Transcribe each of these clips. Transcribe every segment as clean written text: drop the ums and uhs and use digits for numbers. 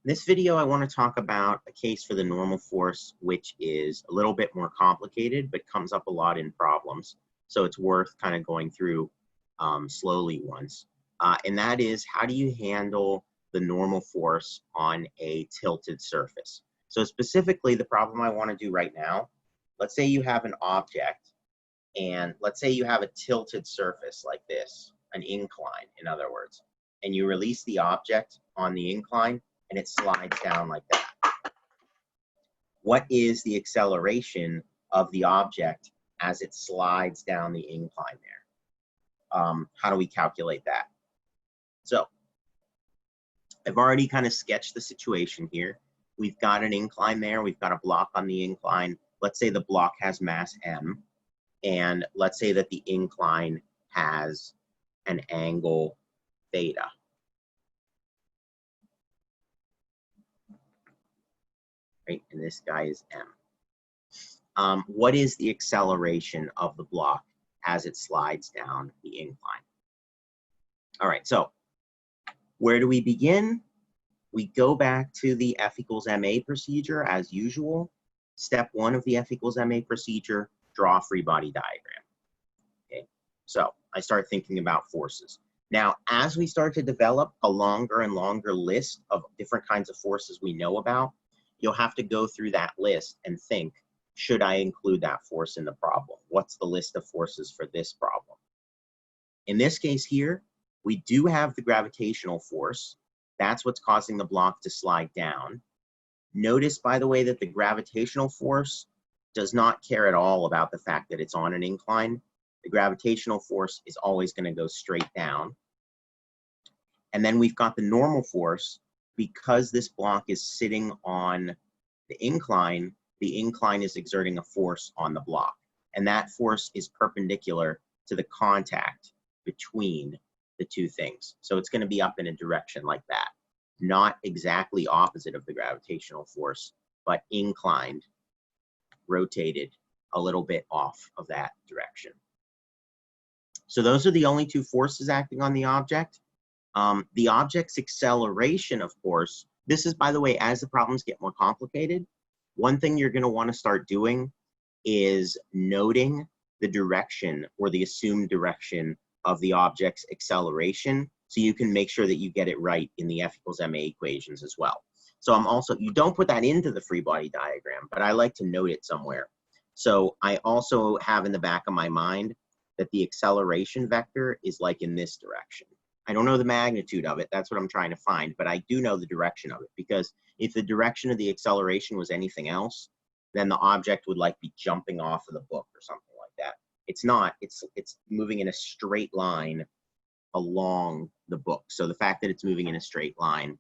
In this video, I want to talk about a case for the normal force, which is a little bit more complicated, but comes up a lot in problems. So it's worth kind of going through slowly once. And that is, how do you handle the normal force on a tilted surface? So specifically, the problem I want to do right now, let's say you have an object, and let's say you have a tilted surface like this, an incline, in other words, and you release the object on the incline, and it slides down like that. What is the acceleration of the object as it slides down the incline there? How do we calculate that? So I've already kind of sketched the situation here. We've got an incline there. We've got a block on the incline. Let's say the block has mass m, and let's say that the incline has an angle theta. Right? And this guy is m. What is the acceleration of the block as it slides down the incline? All right, so where do we begin? We go back to the F equals ma procedure as usual. Step 1 of the F equals ma procedure, draw a free body diagram. Okay, so I start thinking about forces. Now, as we start to develop a longer and longer list of different kinds of forces we know about, you'll have to go through that list and think, should I include that force in the problem? What's the list of forces for this problem? In this case here, we do have the gravitational force. That's what's causing the block to slide down. Notice, by the way, that the gravitational force does not care at all about the fact that it's on an incline. The gravitational force is always going to go straight down. And then we've got the normal force. Because this block is sitting on the incline is exerting a force on the block. And that force is perpendicular to the contact between the two things. So it's going to be up in a direction like that. Not exactly opposite of the gravitational force, but inclined, rotated a little bit off of that direction. So those are the only two forces acting on the object. The object's acceleration, of course, this is, by the way, as the problems get more complicated, one thing you're going to want to start doing is noting the direction or the assumed direction of the object's acceleration, so you can make sure that you get it right in the F equals ma equations as well. So you don't put that into the free body diagram, but I like to note it somewhere. So I also have in the back of my mind that the acceleration vector is like in this direction. I don't know the magnitude of it, that's what I'm trying to find, but I do know the direction of it, because if the direction of the acceleration was anything else, then the object would like be jumping off of the book or something like that. It's not, it's moving in a straight line along the book. So the fact that it's moving in a straight line,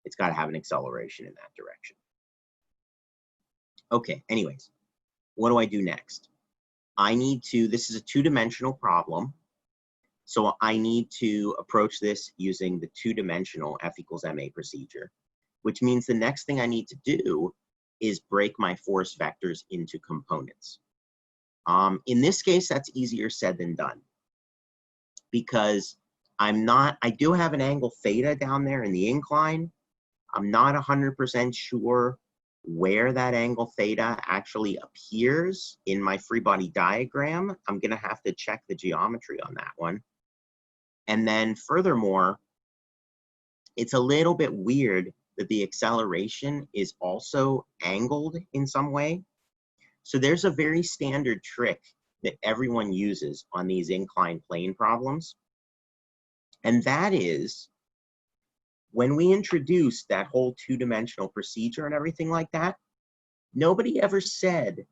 it's got to have an acceleration in that direction. Okay, anyways, what do I do next? This is a two-dimensional problem. So I need to approach this using the two-dimensional F equals ma procedure, which means the next thing I need to do is break my force vectors into components. In this case, that's easier said than done, because I do have an angle theta down there in the incline. I'm not 100% sure where that angle theta actually appears in my free body diagram. I'm going to have to check the geometry on that one. And then furthermore, it's a little bit weird that the acceleration is also angled in some way. So there's a very standard trick that everyone uses on these inclined plane problems. And that is, when we introduced that whole two-dimensional procedure and everything like that, nobody ever said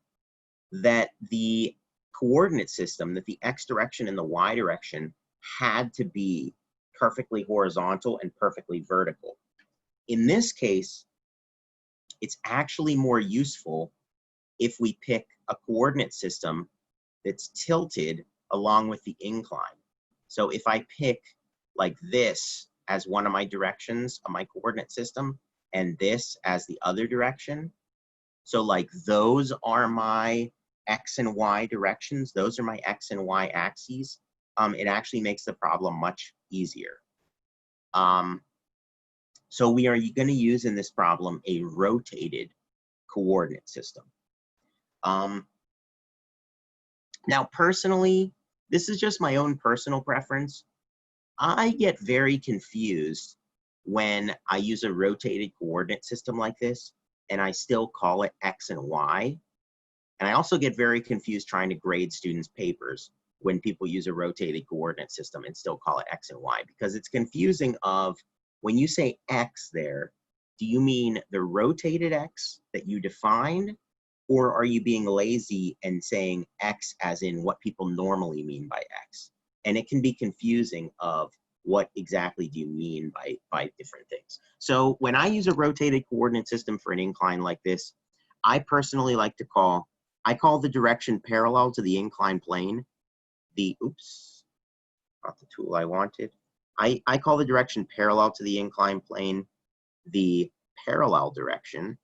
that the coordinate system, that the x direction and the y direction had to be perfectly horizontal and perfectly vertical. In this case, it's actually more useful if we pick a coordinate system that's tilted along with the incline. So if I pick like this as one of my directions of my coordinate system and this as the other direction, so like those are my x and y directions, those are my x and y axes, it actually makes the problem much easier. So we are going to use in this problem a rotated coordinate system. Now, personally, this is just my own personal preference. I get very confused when I use a rotated coordinate system like this, and I still call it X and Y. And I also get very confused trying to grade students' papers when people use a rotated coordinate system and still call it X and Y, because it's confusing of when you say X there, do you mean the rotated X that you defined, or are you being lazy and saying X as in what people normally mean by X? And it can be confusing of what exactly do you mean by different things. So when I use a rotated coordinate system for an incline like this, I personally like to call the direction parallel to the incline plane oops, not the tool I wanted. I call the direction parallel to the incline plane the parallel direction.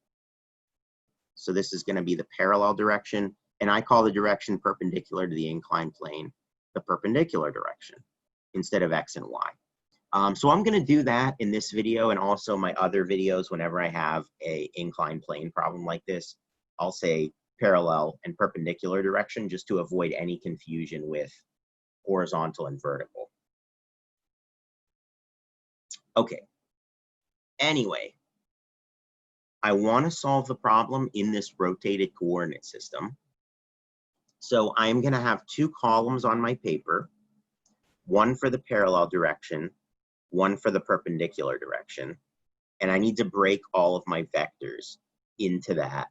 So this is going to be the parallel direction, and I call the direction perpendicular to the inclined plane the perpendicular direction instead of X and Y. So I'm going to do that in this video and also my other videos whenever I have a inclined plane problem like this. I'll say parallel and perpendicular direction just to avoid any confusion with horizontal and vertical. Okay. Anyway, I want to solve the problem in this rotated coordinate system. So I'm going to have two columns on my paper, one for the parallel direction, one for the perpendicular direction, and I need to break all of my vectors into that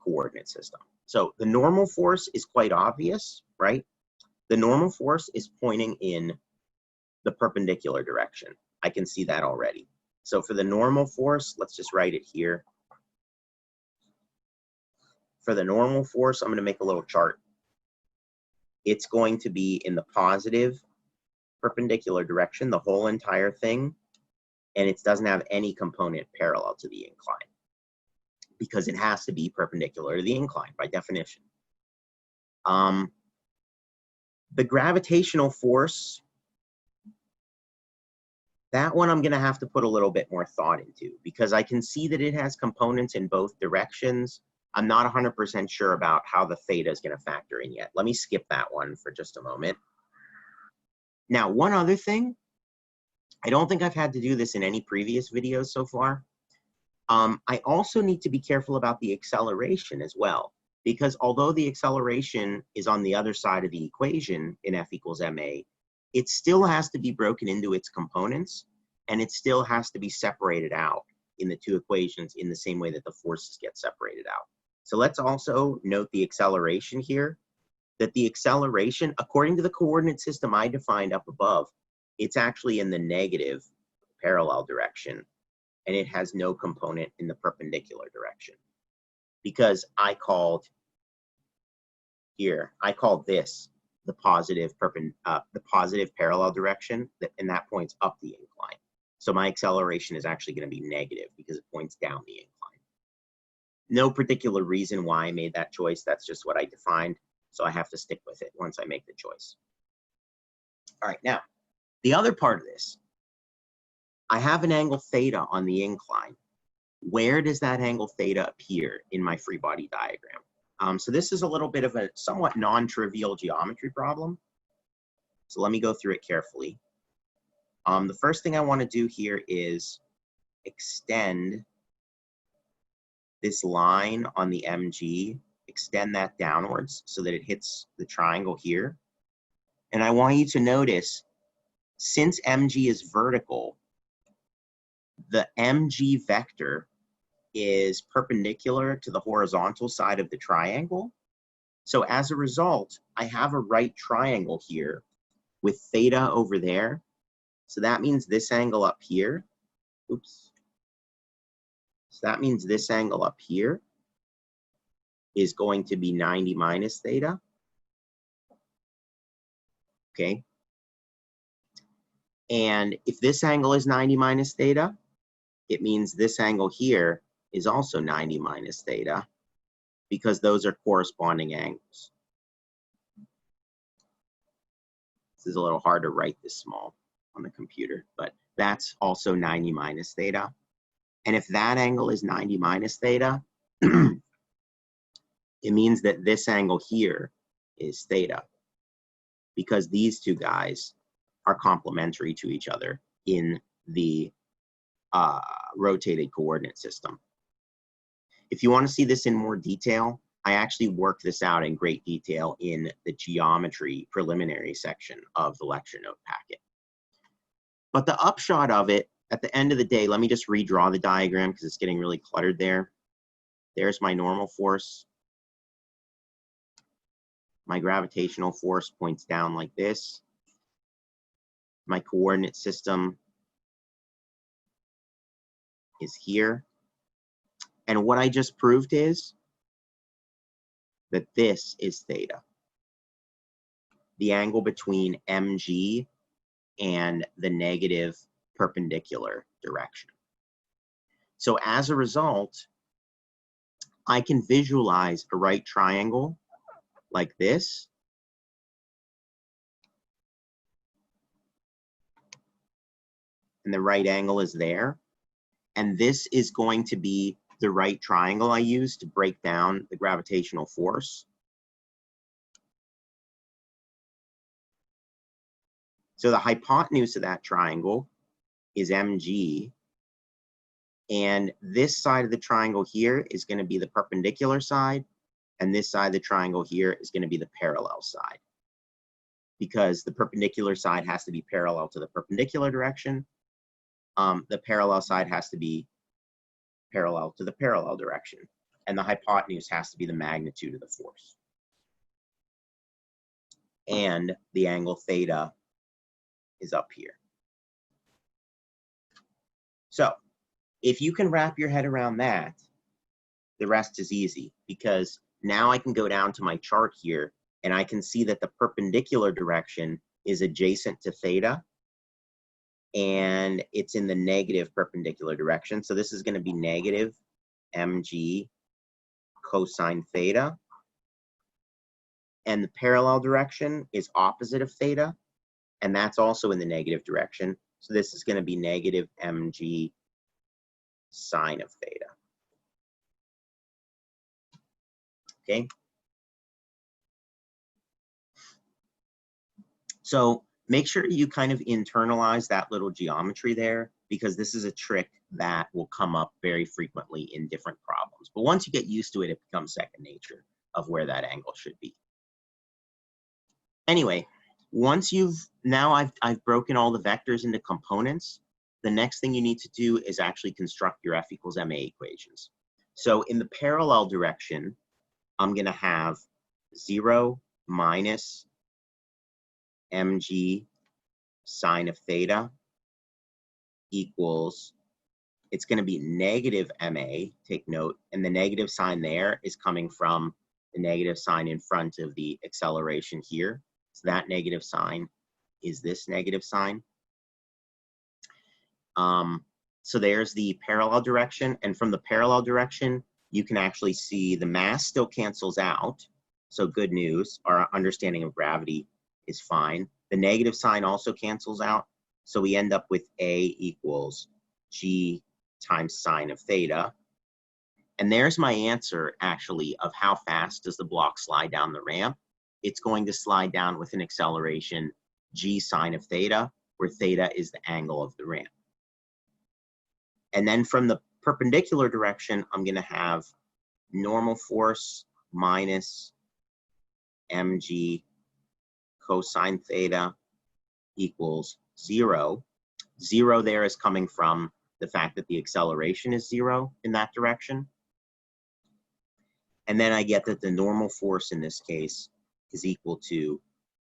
coordinate system. So the normal force is quite obvious, right? The normal force is pointing in the perpendicular direction. I can see that already. So for the normal force, let's just write it here. For the normal force, I'm going to make a little chart. It's going to be in the positive perpendicular direction, the whole entire thing, and it doesn't have any component parallel to the incline because it has to be perpendicular to the incline by definition. The gravitational force, that one I'm going to have to put a little bit more thought into because I can see that it has components in both directions. I'm not 100% sure about how the theta is going to factor in yet. Let me skip that one for just a moment. Now, one other thing, I don't think I've had to do this in any previous videos so far. I also need to be careful about the acceleration as well, because although the acceleration is on the other side of the equation in F equals ma, it still has to be broken into its components, and it still has to be separated out in the two equations in the same way that the forces get separated out. So let's also note the acceleration here, that the acceleration, according to the coordinate system I defined up above, it's actually in the negative parallel direction, and it has no component in the perpendicular direction. Because I called this the positive parallel direction, and that points up the incline. So my acceleration is actually going to be negative because it points down the incline. No particular reason why I made that choice. That's just what I defined. So I have to stick with it once I make the choice. All right, now, the other part of this, I have an angle theta on the incline. Where does that angle theta appear in my free body diagram? So this is a little bit of a somewhat non-trivial geometry problem. So let me go through it carefully. The first thing I want to do here is extend this line on the MG, extend that downwards so that it hits the triangle here. And I want you to notice, since MG is vertical, the MG vector is perpendicular to the horizontal side of the triangle. So as a result, I have a right triangle here with theta over there. So that means this angle up here, oops. So that means this angle up here is going to be 90 minus theta. Okay. And if this angle is 90 minus theta, it means this angle here is also 90 minus theta, because those are corresponding angles. This is a little hard to write this small. on the computer, but that's also 90 minus theta. And if that angle is 90 minus theta, it means that this angle here is theta, because these two guys are complementary to each other in the rotated coordinate system. If you want to see this in more detail, I actually worked this out in great detail in the geometry preliminary section of the lecture note packet. But the upshot of it, at the end of the day, let me just redraw the diagram because it's getting really cluttered there. There's my normal force. My gravitational force points down like this. My coordinate system is here. And what I just proved is that this is theta, the angle between mg and the negative perpendicular direction. So as a result, I can visualize a right triangle like this. And the right angle is there. And this is going to be the right triangle I use to break down the gravitational force. So the hypotenuse of that triangle is mg. And this side of the triangle here is going to be the perpendicular side. And this side of the triangle here is going to be the parallel side. Because the perpendicular side has to be parallel to the perpendicular direction. The parallel side has to be parallel to the parallel direction. And the hypotenuse has to be the magnitude of the force. And the angle theta is up here. So if you can wrap your head around that, the rest is easy, because now I can go down to my chart here and I can see that the perpendicular direction is adjacent to theta and it's in the negative perpendicular direction. So this is going to be negative mg cosine theta. And the parallel direction is opposite of theta, and that's also in the negative direction. So this is going to be negative mg sine of theta. Okay. So make sure you kind of internalize that little geometry there, because this is a trick that will come up very frequently in different problems. But once you get used to it, it becomes second nature of where that angle should be. Anyway, once I've broken all the vectors into components, the next thing you need to do is actually construct your F equals ma equations. So in the parallel direction, I'm going to have 0 minus mg sine of theta equals, it's going to be negative ma, take note, and the negative sign there is coming from the negative sign in front of the acceleration here. So that negative sign is this negative sign. So there's the parallel direction, and from the parallel direction, you can actually see the mass still cancels out. So good news, our understanding of gravity is fine. The negative sign also cancels out. So we end up with A equals G times sine of theta. And there's my answer, actually, of how fast does the block slide down the ramp. It's going to slide down with an acceleration G sine of theta, where theta is the angle of the ramp. And then from the perpendicular direction, I'm going to have normal force minus mg cosine theta equals 0. 0 there is coming from the fact that the acceleration is 0 in that direction. And then I get that the normal force in this case is equal to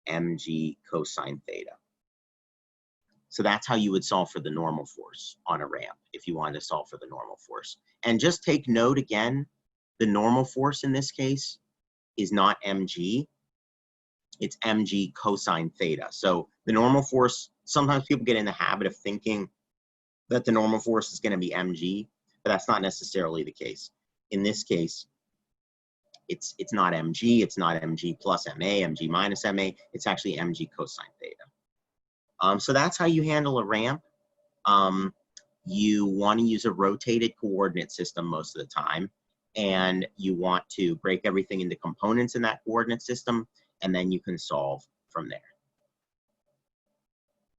mg cosine theta. So that's how you would solve for the normal force on a ramp if you wanted to solve for the normal force. And just take note again, the normal force in this case is not mg, it's mg cosine theta. So the normal force, sometimes people get in the habit of thinking that the normal force is going to be mg, but that's not necessarily the case. In this case, it's not mg, it's not mg plus ma, mg minus ma, it's actually mg cosine theta. So that's how you handle a ramp. You want to use a rotated coordinate system most of the time, and you want to break everything into components in that coordinate system, and then you can solve from there.